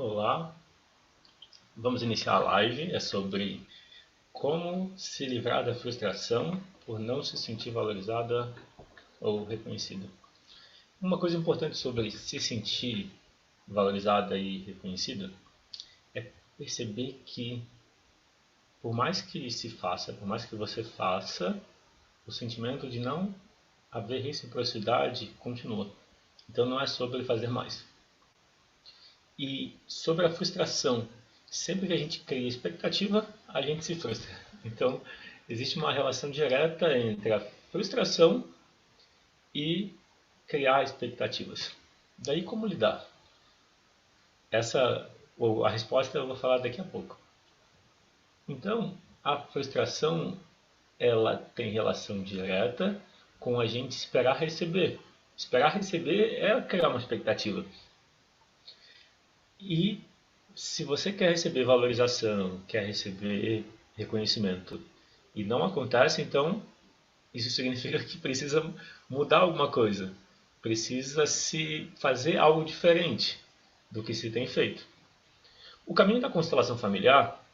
Olá, vamos iniciar a live. É sobre como se livrar da frustração por não se sentir valorizada ou reconhecida. Uma coisa importante sobre se sentir valorizada e reconhecida é perceber que, por mais que se faça, por mais que você faça, o sentimento de não haver reciprocidade continua. Então não é sobre fazer mais. E sobre a frustração, sempre que a gente cria expectativa, a gente se frustra. Então, existe uma relação direta entre a frustração e criar expectativas. Daí como lidar? A resposta eu vou falar daqui a pouco. Então, a frustração ela tem relação direta com a gente esperar receber. Esperar receber é criar uma expectativa. E se você quer receber valorização, quer receber reconhecimento e não acontece, então isso significa que precisa mudar alguma coisa. Precisa se fazer algo diferente do que se tem feito. O caminho da constelação familiar,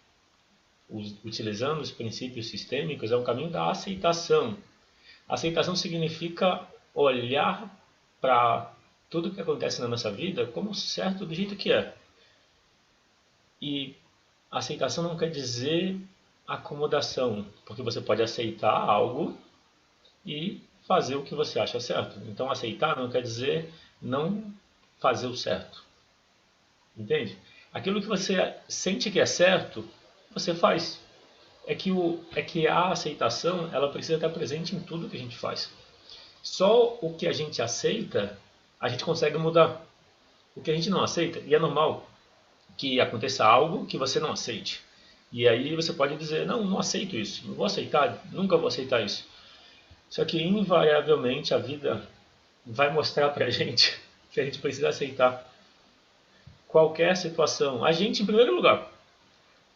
utilizando os princípios sistêmicos, é o caminho da aceitação. Aceitação significa olhar para tudo que acontece na nossa vida como certo do jeito que é. E aceitação não quer dizer acomodação, porque você pode aceitar algo e fazer o que você acha certo. Então, aceitar não quer dizer não fazer o certo. Entende? Aquilo que você sente que é certo, você faz. É que a aceitação ela precisa estar presente em tudo que a gente faz. Só o que a gente aceita, a gente consegue mudar. O que a gente não aceita, e é normal que aconteça algo que você não aceite. E aí você pode dizer, não aceito isso, não vou aceitar, nunca vou aceitar isso. Só que invariavelmente a vida vai mostrar pra gente que a gente precisa aceitar qualquer situação. A gente, em primeiro lugar,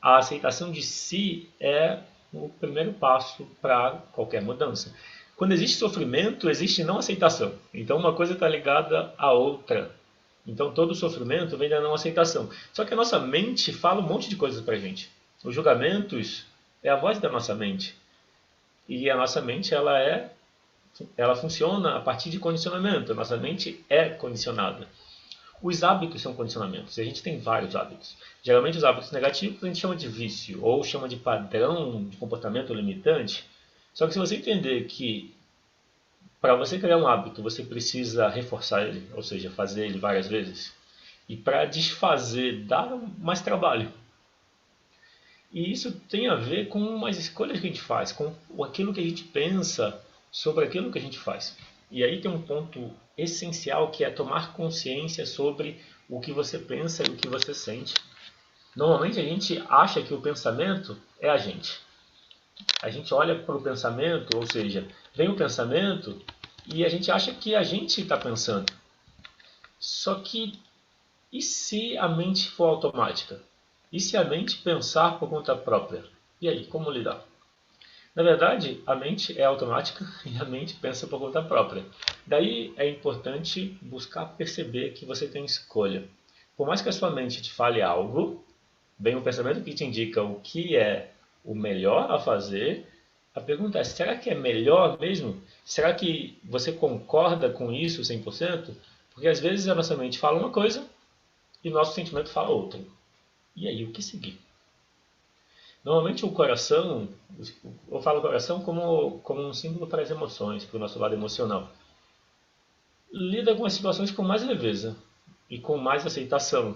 a aceitação de si é o primeiro passo para qualquer mudança. Quando existe sofrimento, existe não aceitação. Então uma coisa está ligada à outra. Então todo sofrimento vem da não aceitação. Só que a nossa mente fala um monte de coisas para a gente. Os julgamentos é a voz da nossa mente. E a nossa mente ela funciona a partir de condicionamento. A nossa mente é condicionada. Os hábitos são condicionamentos. E a gente tem vários hábitos. Geralmente os hábitos negativos a gente chama de vício ou chama de padrão de comportamento limitante. Só que se você entender que para você criar um hábito, você precisa reforçar ele, ou seja, fazer ele várias vezes. E para desfazer, dá mais trabalho. E isso tem a ver com as escolhas que a gente faz, com aquilo que a gente pensa sobre aquilo que a gente faz. E aí tem um ponto essencial que é tomar consciência sobre o que você pensa e o que você sente. Normalmente a gente acha que o pensamento é a gente. A gente olha para o pensamento, ou seja, vem o pensamento e a gente acha que a gente está pensando. Só que e se a mente for automática? E se a mente pensar por conta própria? E aí, como lidar? Na verdade, a mente é automática e a mente pensa por conta própria. Daí é importante buscar perceber que você tem escolha. Por mais que a sua mente te fale algo, vem um pensamento que te indica o que é o melhor a fazer. A pergunta é, será que é melhor mesmo? Será que você concorda com isso 100%? Porque às vezes a nossa mente fala uma coisa e nosso sentimento fala outra. E aí, o que seguir? Normalmente o coração, eu falo coração como um símbolo para as emoções, para o nosso lado emocional. Lida com as situações com mais leveza e com mais aceitação.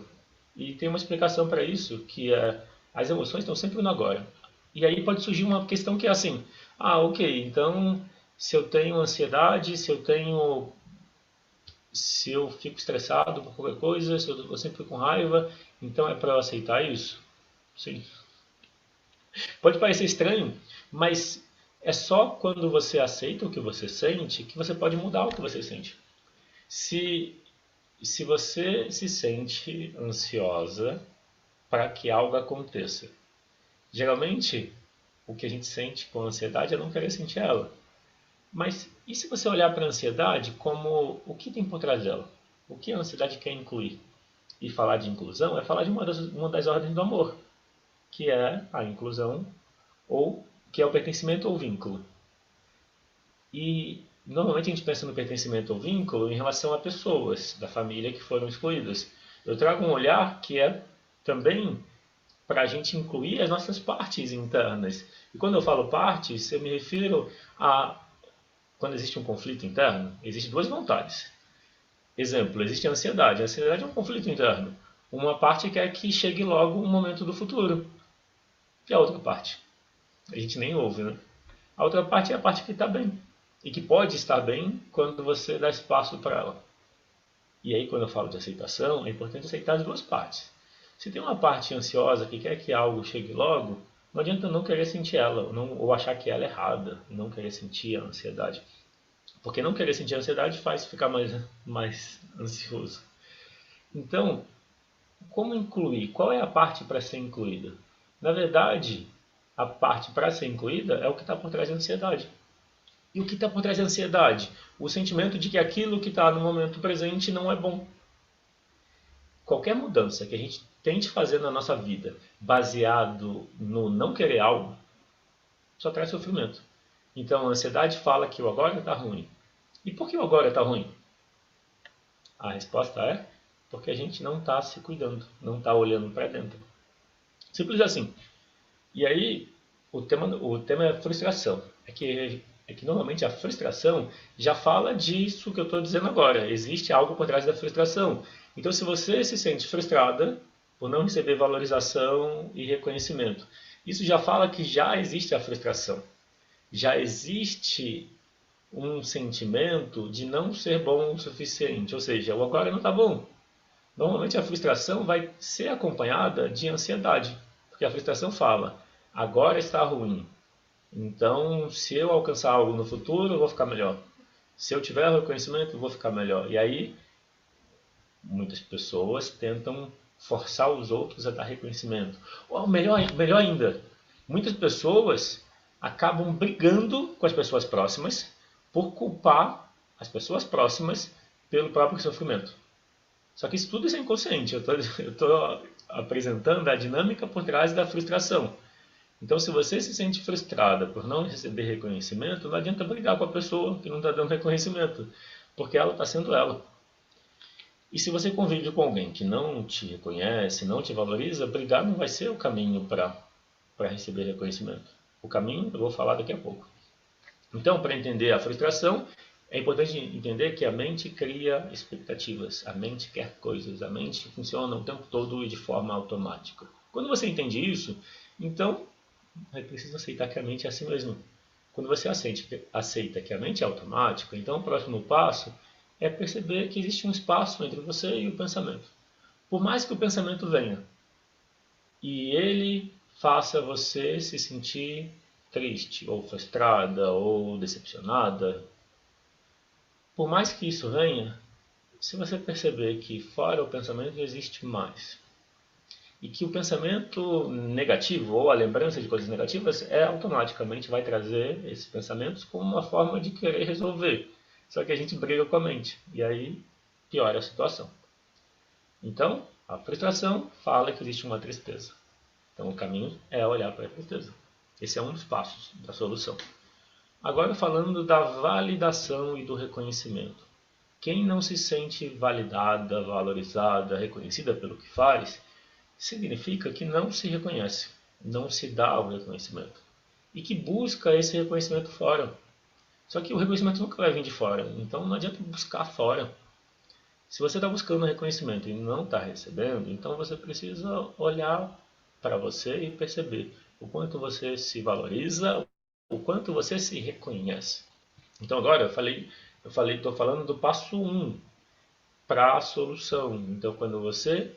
E tem uma explicação para isso, que é as emoções estão sempre no agora. E aí pode surgir uma questão que é assim, ok, então se eu tenho ansiedade, se eu fico estressado por qualquer coisa, se eu estou sempre com raiva, então é para eu aceitar isso? Sim. Pode parecer estranho, mas é só quando você aceita o que você sente que você pode mudar o que você sente. Se, se você se sente ansiosa para que algo aconteça, geralmente o que a gente sente com a ansiedade é não querer sentir ela. Mas e se você olhar para a ansiedade como o que tem por trás dela? O que a ansiedade quer incluir? E falar de inclusão é falar de uma das ordens do amor, que é a inclusão, ou que é o pertencimento ou vínculo. E normalmente a gente pensa no pertencimento ou vínculo em relação a pessoas da família que foram excluídas. Eu trago um olhar que é também para a gente incluir as nossas partes internas. E quando eu falo partes, eu me refiro a quando existe um conflito interno, existem duas vontades. Exemplo, existe a ansiedade. A ansiedade é um conflito interno. Uma parte quer que chegue logo um momento do futuro. E a outra parte? A gente nem ouve, né? A outra parte é a parte que está bem. E que pode estar bem quando você dá espaço para ela. E aí, quando eu falo de aceitação, é importante aceitar as duas partes. Se tem uma parte ansiosa que quer que algo chegue logo, não adianta não querer sentir ela, ou achar que ela é errada, não querer sentir a ansiedade. Porque não querer sentir a ansiedade faz ficar mais ansioso. Então, como incluir? Qual é a parte para ser incluída? Na verdade, a parte para ser incluída é o que está por trás da ansiedade. E o que está por trás da ansiedade? O sentimento de que aquilo que está no momento presente não é bom. Qualquer mudança que a gente tente fazer na nossa vida baseado no não querer algo, só traz sofrimento. Então a ansiedade fala que o agora está ruim. E por que o agora está ruim? A resposta é porque a gente não está se cuidando, não está olhando para dentro. Simples assim. E aí o tema é frustração. É que normalmente a frustração já fala disso que eu estou dizendo agora. Existe algo por trás da frustração. Então, se você se sente frustrada por não receber valorização e reconhecimento, isso já fala que já existe a frustração. Já existe um sentimento de não ser bom o suficiente. Ou seja, o agora não está bom. Normalmente a frustração vai ser acompanhada de ansiedade. Porque a frustração fala, agora está ruim. Então, se eu alcançar algo no futuro, eu vou ficar melhor. Se eu tiver reconhecimento, eu vou ficar melhor. E aí, muitas pessoas tentam forçar os outros a dar reconhecimento. Ou melhor ainda, muitas pessoas acabam brigando com as pessoas próximas por culpar as pessoas próximas pelo próprio sofrimento. Só que isso tudo é inconsciente. Eu estou apresentando a dinâmica por trás da frustração. Então, se você se sente frustrada por não receber reconhecimento, não adianta brigar com a pessoa que não está dando reconhecimento, porque ela está sendo ela. E se você convive com alguém que não te reconhece, não te valoriza, brigar não vai ser o caminho para receber reconhecimento. O caminho eu vou falar daqui a pouco. Então, para entender a frustração, é importante entender que a mente cria expectativas, a mente quer coisas, a mente funciona o tempo todo de forma automática. Quando você entende isso, então é preciso aceitar que a mente é assim mesmo. Quando você aceita que a mente é automática, então o próximo passo é perceber que existe um espaço entre você e o pensamento. Por mais que o pensamento venha e ele faça você se sentir triste, ou frustrada, ou decepcionada, por mais que isso venha, se você perceber que fora o pensamento existe mais, e que o pensamento negativo ou a lembrança de coisas negativas automaticamente vai trazer esses pensamentos como uma forma de querer resolver. Só que a gente briga com a mente e aí piora a situação. Então, a frustração fala que existe uma tristeza. Então, o caminho é olhar para a tristeza. Esse é um dos passos da solução. Agora, falando da validação e do reconhecimento. Quem não se sente validada, valorizada, reconhecida pelo que faz, significa que não se reconhece, não se dá o reconhecimento. E que busca esse reconhecimento fora. Só que o reconhecimento nunca vai vir de fora, então não adianta buscar fora. Se você está buscando reconhecimento e não está recebendo, então você precisa olhar para você e perceber o quanto você se valoriza, o quanto você se reconhece. Então agora estou falando do passo 1 para a solução. Então quando você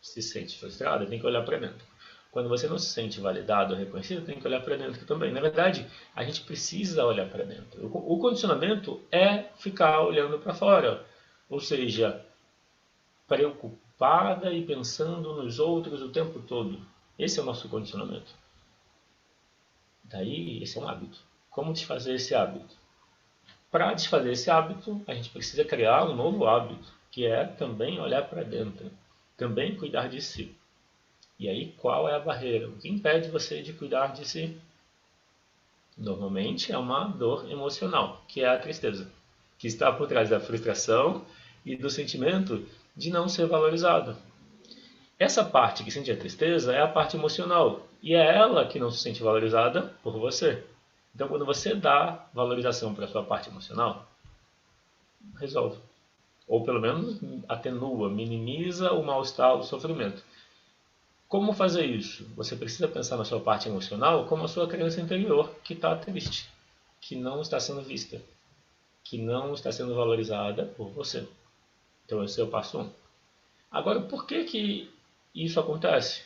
se sente frustrado, tem que olhar para dentro. Quando você não se sente validado ou reconhecido, tem que olhar para dentro também. Na verdade, a gente precisa olhar para dentro. O condicionamento é ficar olhando para fora. Ou seja, preocupada e pensando nos outros o tempo todo. Esse é o nosso condicionamento. Daí, esse é um hábito. Como desfazer esse hábito? Para desfazer esse hábito, a gente precisa criar um novo hábito, que é também olhar para dentro. também cuidar de si. E aí, qual é a barreira? O que impede você de cuidar de si? Normalmente é uma dor emocional, que é a tristeza, que está por trás da frustração e do sentimento de não ser valorizado. Essa parte que sente a tristeza é a parte emocional, e é ela que não se sente valorizada por você. Então, quando você dá valorização para a sua parte emocional, resolve. Ou pelo menos atenua, minimiza o mal-estar, o sofrimento. Como fazer isso? Você precisa pensar na sua parte emocional como a sua criança interior que está triste, que não está sendo vista, que não está sendo valorizada por você. Então esse é o passo 1. Agora, por que isso acontece?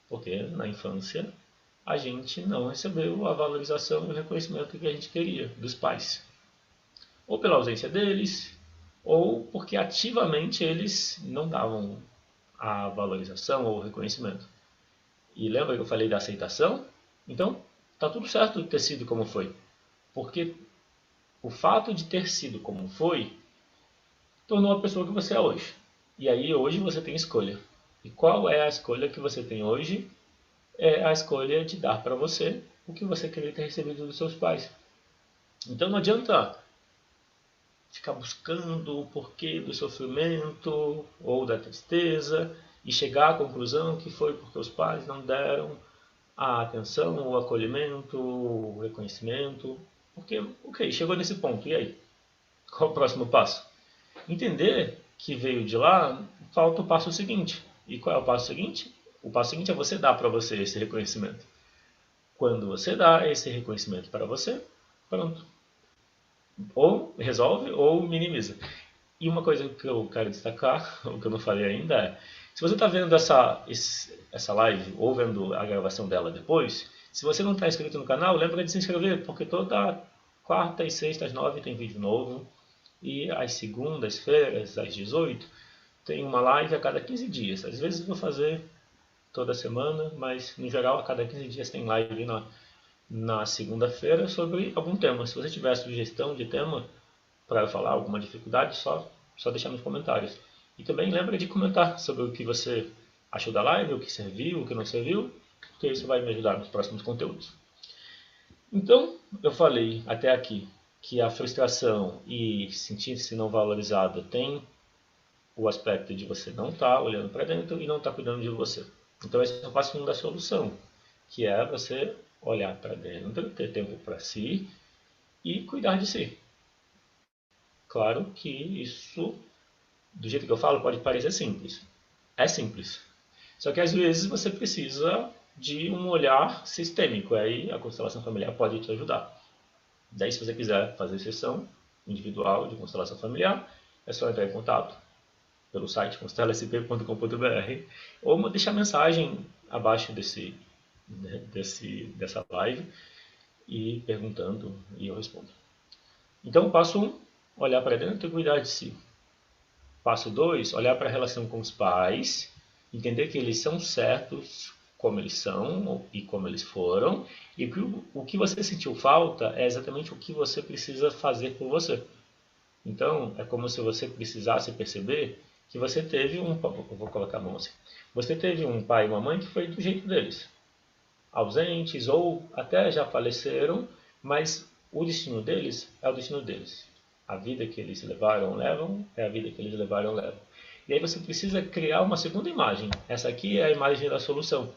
Porque na infância a gente não recebeu a valorização e o reconhecimento que a gente queria dos pais. Ou pela ausência deles, ou porque ativamente eles não davam a valorização ou o reconhecimento. E lembra que eu falei da aceitação? Então, tá tudo certo ter sido como foi. Porque o fato de ter sido como foi tornou a pessoa que você é hoje. E aí hoje você tem escolha. E qual é a escolha que você tem hoje? É a escolha de dar para você o que você queria ter recebido dos seus pais. Então não adianta ficar buscando o porquê do sofrimento ou da tristeza e chegar à conclusão que foi porque os pais não deram a atenção, o acolhimento, o reconhecimento. Porque, ok, chegou nesse ponto, e aí? Qual o próximo passo? Entender que veio de lá, falta o passo seguinte. E qual é o passo seguinte? O passo seguinte é você dar para você esse reconhecimento. Quando você dá esse reconhecimento para você, pronto. Ou resolve ou minimiza. E uma coisa que eu quero destacar, o que eu não falei ainda é, se você está vendo essa live ou vendo a gravação dela depois, se você não está inscrito no canal, lembra de se inscrever, porque toda quarta e sexta às 9 tem vídeo novo, e às segundas-feiras, às 18, tem uma live a cada 15 dias. Às vezes eu vou fazer toda semana, mas no geral a cada 15 dias tem live na segunda-feira sobre algum tema. Se você tiver sugestão de tema para eu falar, alguma dificuldade, só deixar nos comentários. E também lembra de comentar sobre o que você achou da live, o que serviu, o que não serviu, porque isso vai me ajudar nos próximos conteúdos. Então, eu falei até aqui que a frustração e sentir-se não valorizado tem o aspecto de você não estar olhando para dentro e não estar cuidando de você. Então, esse é o passo 1 da solução, que é você olhar para dentro, ter tempo para si e cuidar de si. Claro que isso, do jeito que eu falo, pode parecer simples. É simples. Só que às vezes você precisa de um olhar sistêmico. Aí a constelação familiar pode te ajudar. Daí, se você quiser fazer sessão individual de constelação familiar, é só entrar em contato pelo site constelasp.com.br ou deixar mensagem abaixo dessa live e perguntando e eu respondo. Então, passo 1, olhar para dentro e cuidar de si. Passo 2, olhar para a relação com os pais, entender que eles são certos como eles são e como eles foram, e que o que você sentiu falta é exatamente o que você precisa fazer por você. Então, é como se você precisasse perceber que você teve eu vou colocar a mão assim, você teve um pai e uma mãe que foi do jeito deles, ausentes ou até já faleceram, mas o destino deles é o destino deles. A vida que eles levam, é a vida que eles levam. E aí você precisa criar uma segunda imagem. Essa aqui é a imagem da solução,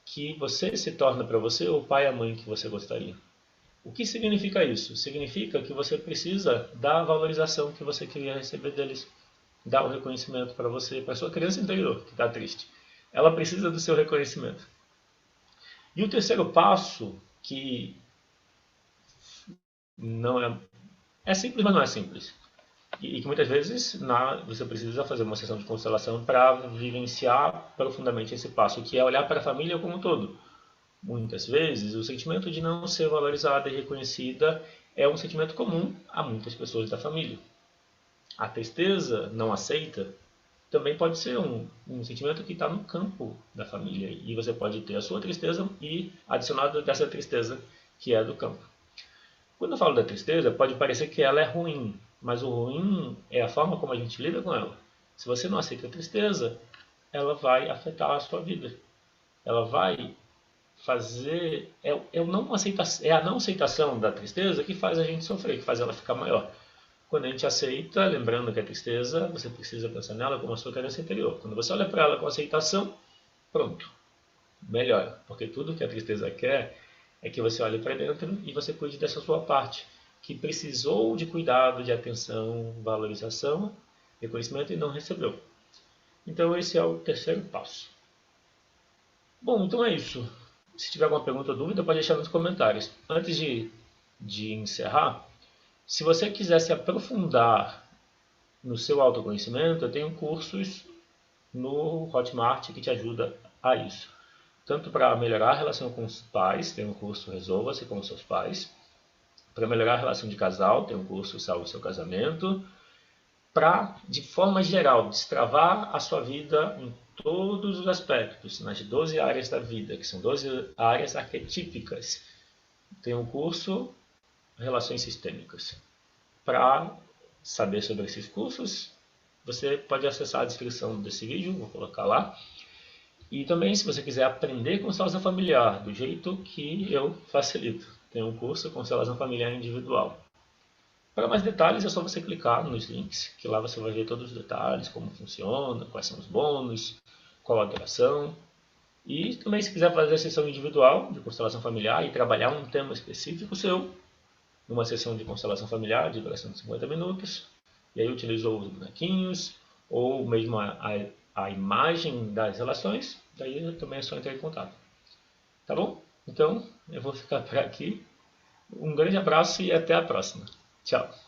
que você se torna para você o pai e a mãe que você gostaria. O que significa isso? Significa que você precisa dar a valorização que você queria receber deles, dar o reconhecimento para você, para sua criança interior que está triste. Ela precisa do seu reconhecimento. E o terceiro passo, que não é simples, mas não é simples. E que muitas vezes você precisa fazer uma sessão de constelação para vivenciar profundamente esse passo, que é olhar para a família como um todo. Muitas vezes, o sentimento de não ser valorizada e reconhecida é um sentimento comum a muitas pessoas da família. A tristeza não aceita também pode ser um sentimento que está no campo da família. E você pode ter a sua tristeza e adicionado dessa tristeza que é do campo. Quando eu falo da tristeza, pode parecer que ela é ruim, mas o ruim é a forma como a gente lida com ela. Se você não aceita a tristeza, ela vai afetar a sua vida. Ela vai fazer. É a não aceitação da tristeza que faz a gente sofrer, que faz ela ficar maior. Quando a gente aceita, lembrando que a tristeza, você precisa pensar nela como a sua carência anterior. Quando você olha para ela com aceitação, pronto, melhora. Porque tudo que a tristeza quer é que você olhe para dentro e você cuide dessa sua parte, que precisou de cuidado, de atenção, valorização, reconhecimento e não recebeu. Então esse é o terceiro passo. Bom, então é isso. Se tiver alguma pergunta ou dúvida, pode deixar nos comentários. Antes de encerrar, se você quiser se aprofundar no seu autoconhecimento, eu tenho cursos no Hotmart que te ajuda a isso. Tanto para melhorar a relação com os pais, tem um curso Resolva-se com os seus pais. Para melhorar a relação de casal, tem um curso Salve o seu casamento. Para, de forma geral, destravar a sua vida em todos os aspectos, nas 12 áreas da vida, que são 12 áreas arquetípicas. Tem um curso Relações Sistêmicas. Para saber sobre esses cursos, você pode acessar a descrição desse vídeo, vou colocar lá. E também, se você quiser aprender constelação familiar do jeito que eu facilito, tem um curso Constelação Familiar Individual. Para mais detalhes é só você clicar nos links, que lá você vai ver todos os detalhes, como funciona, quais são os bônus, qual a duração. E também, se quiser fazer a sessão individual de constelação familiar e trabalhar um tema específico seu, numa sessão de constelação familiar de duração de 50 minutos, e aí utilizou os bonequinhos, ou mesmo a imagem das relações, daí também é só entrar em contato. Tá bom? Então, eu vou ficar por aqui. Um grande abraço e até a próxima. Tchau!